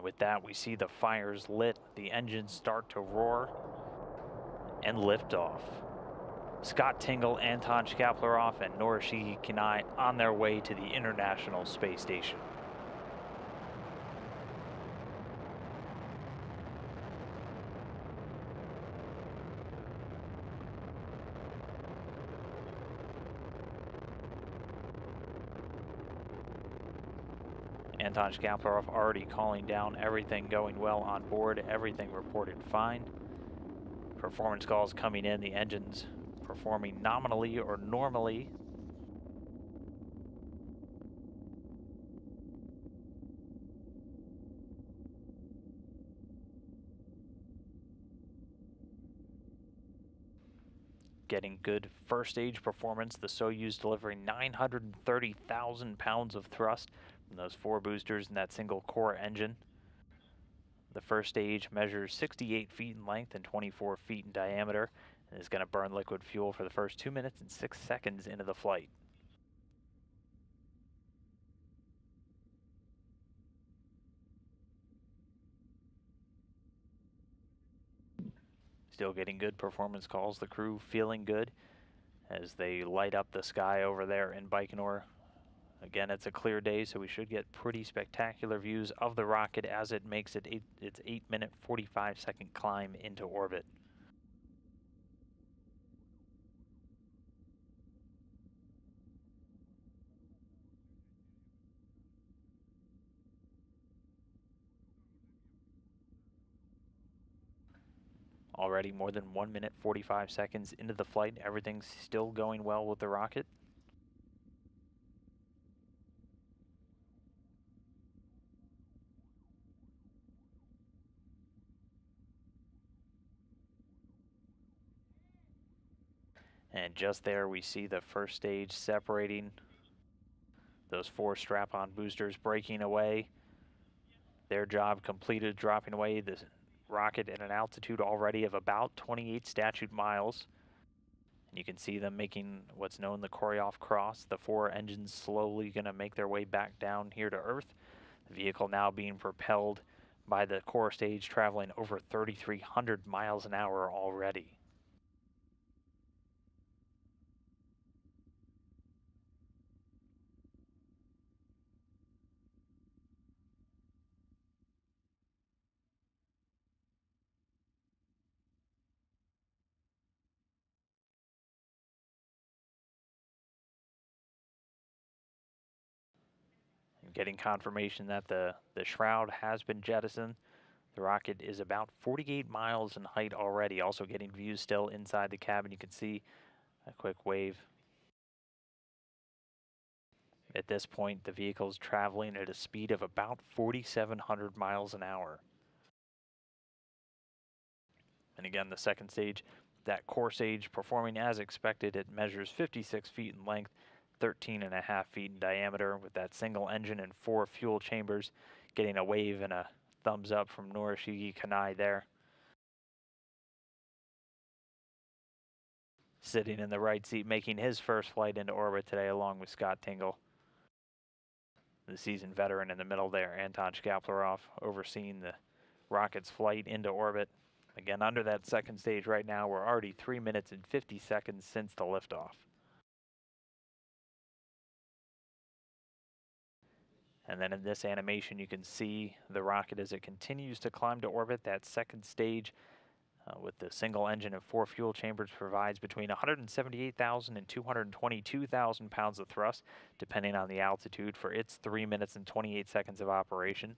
And with that, we see the fires lit, the engines start to roar, and lift off. Scott Tingle, Anton Shkaplerov, and Norishige Kanai on their way to the International Space Station. Anton Shkaplerov already calling down everything going well on board, everything reported fine. Performance calls coming in, the engines performing nominally or normally. Getting good first stage performance, the Soyuz delivering 930,000 pounds of thrust from those 4 boosters and that single core engine. The first stage measures 68 feet in length and 24 feet in diameter and is going to burn liquid fuel for the first 2 minutes and 6 seconds into the flight. Still getting good performance calls, the crew feeling good as they light up the sky over there in Baikonur. Again, it's a clear day, so we should get pretty spectacular views of the rocket as it makes its 8-minute, 45-second climb into orbit. Already more than 1 minute, 45 seconds into the flight, everything's still going well with the rocket. And just there we see the first stage separating, those 4 strap-on boosters breaking away. Their job completed, dropping away the rocket at an altitude already of about 28 statute miles. And you can see them making what's known the Korolev cross. The 4 engines slowly going to make their way back down here to Earth. The vehicle now being propelled by the core stage, traveling over 3,300 miles an hour already. Getting confirmation that the shroud has been jettisoned. The rocket is about 48 miles in height already. Also getting views still inside the cabin. You can see a quick wave. At this point, the vehicle is traveling at a speed of about 4,700 miles an hour. And again, the second stage, that core stage performing as expected. It measures 56 feet in length, 13.5 feet in diameter, with that single engine and 4 fuel chambers. Getting a wave and a thumbs up from Norishige Kanai there. Sitting in the right seat, making his first flight into orbit today along with Scott Tingle. The seasoned veteran in the middle there, Anton Shkaplerov, overseeing the rocket's flight into orbit. Again, under that second stage right now, we're already 3 minutes and 50 seconds since the liftoff. And then in this animation, you can see the rocket as it continues to climb to orbit. That second stage with the single engine and 4 fuel chambers provides between 178,000 and 222,000 pounds of thrust, depending on the altitude, for its 3 minutes and 28 seconds of operation.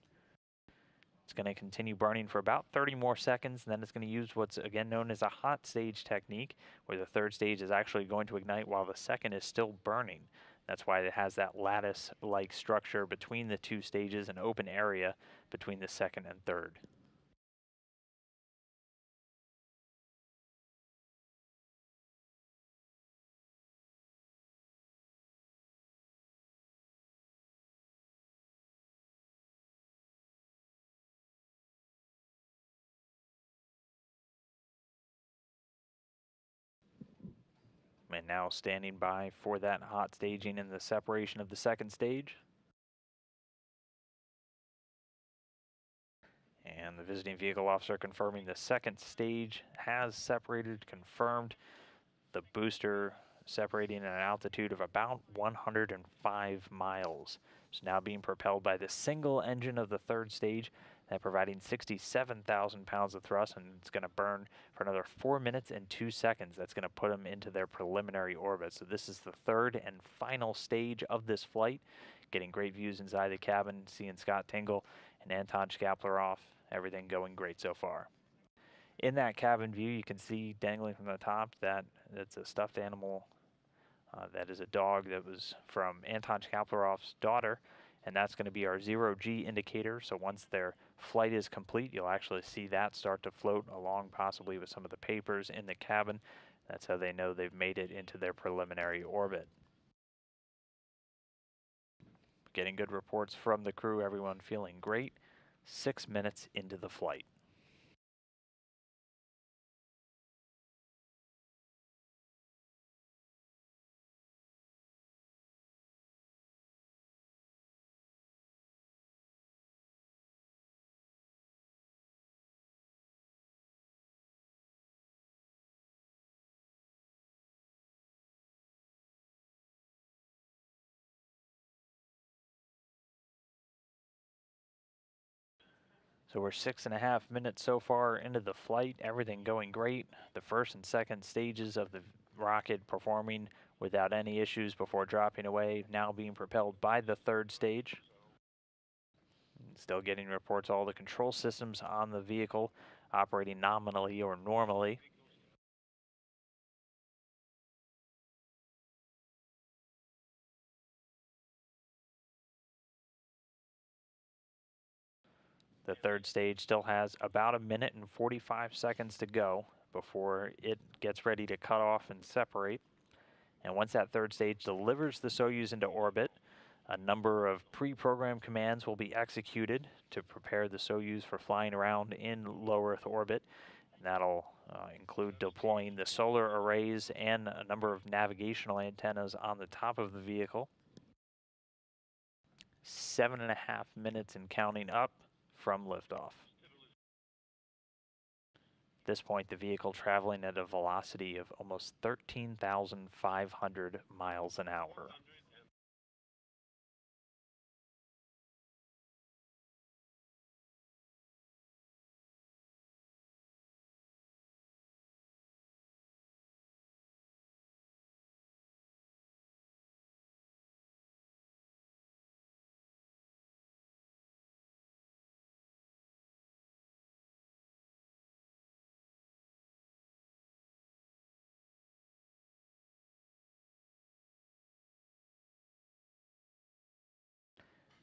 It's going to continue burning for about 30 more seconds, and then it's going to use what's again known as a hot stage technique, where the third stage is actually going to ignite while the second is still burning. That's why it has that lattice-like structure between the 2 stages, an open area between the second and third. And now standing by for that hot staging and the separation of the second stage. And the visiting vehicle officer confirming the second stage has separated, confirmed. The booster separating at an altitude of about 105 miles. It's now being propelled by the single engine of the third stage, that providing 67,000 pounds of thrust, and it's going to burn for another 4 minutes and 2 seconds. That's going to put them into their preliminary orbit. So this is the third and final stage of this flight. Getting great views inside the cabin, seeing Scott Tingle and Anton Shkaplerov. Everything going great so far. In that cabin view, you can see dangling from the top that's a stuffed animal. That is a dog that was from Anton Shkaplerov's daughter, and that's going to be our 0G indicator. So once their flight is complete, you'll actually see that start to float along, possibly with some of the papers in the cabin. That's how they know they've made it into their preliminary orbit. Getting good reports from the crew, everyone feeling great. 6 minutes into the flight. So we're 6.5 minutes so far into the flight, everything going great. The first and second stages of the rocket performing without any issues before dropping away, now being propelled by the third stage. Still getting reports, all the control systems on the vehicle operating nominally or normally. The third stage still has about 1 minute and 45 seconds to go before it gets ready to cut off and separate. And once that third stage delivers the Soyuz into orbit, a number of pre-programmed commands will be executed to prepare the Soyuz for flying around in low Earth orbit. And that'll include deploying the solar arrays and a number of navigational antennas on the top of the vehicle. 7.5 minutes and counting up from liftoff. At this point, the vehicle traveling at a velocity of almost 13,500 miles an hour.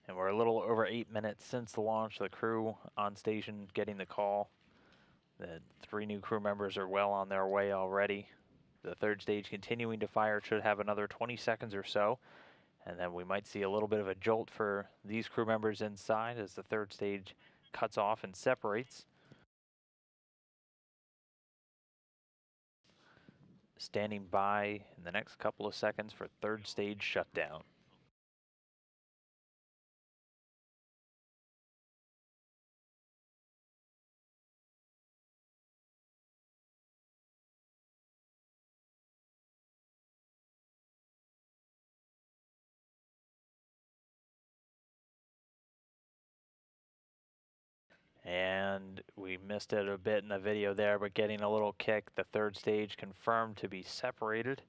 And we're a little over 8 minutes since the launch. The crew on station getting the call that 3 new crew members are well on their way already. The third stage continuing to fire, should have another 20 seconds or so. And then we might see a little bit of a jolt for these crew members inside as the third stage cuts off and separates. Standing by in the next couple of seconds for third stage shutdown. And we missed it a bit in the video there, but getting a little kick. The third stage confirmed to be separated.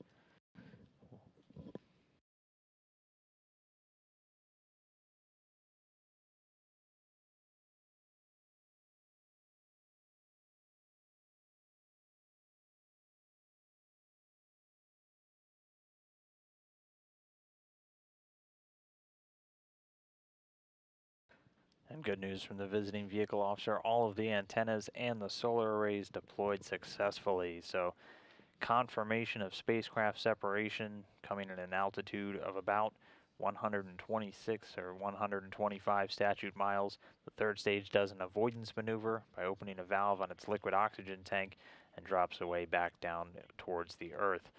And good news from the visiting vehicle officer, all of the antennas and the solar arrays deployed successfully. So confirmation of spacecraft separation coming at an altitude of about 126 or 125 statute miles. The third stage does an avoidance maneuver by opening a valve on its liquid oxygen tank and drops away back down towards the Earth.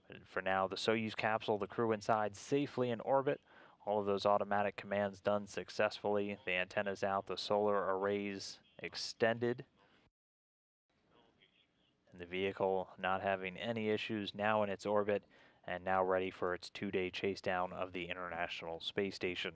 But for now, the Soyuz capsule, the crew inside safely in orbit. All of those automatic commands done successfully. The antenna's out, the solar arrays extended. And the vehicle not having any issues, now in its orbit and now ready for its 2-day chase down of the International Space Station.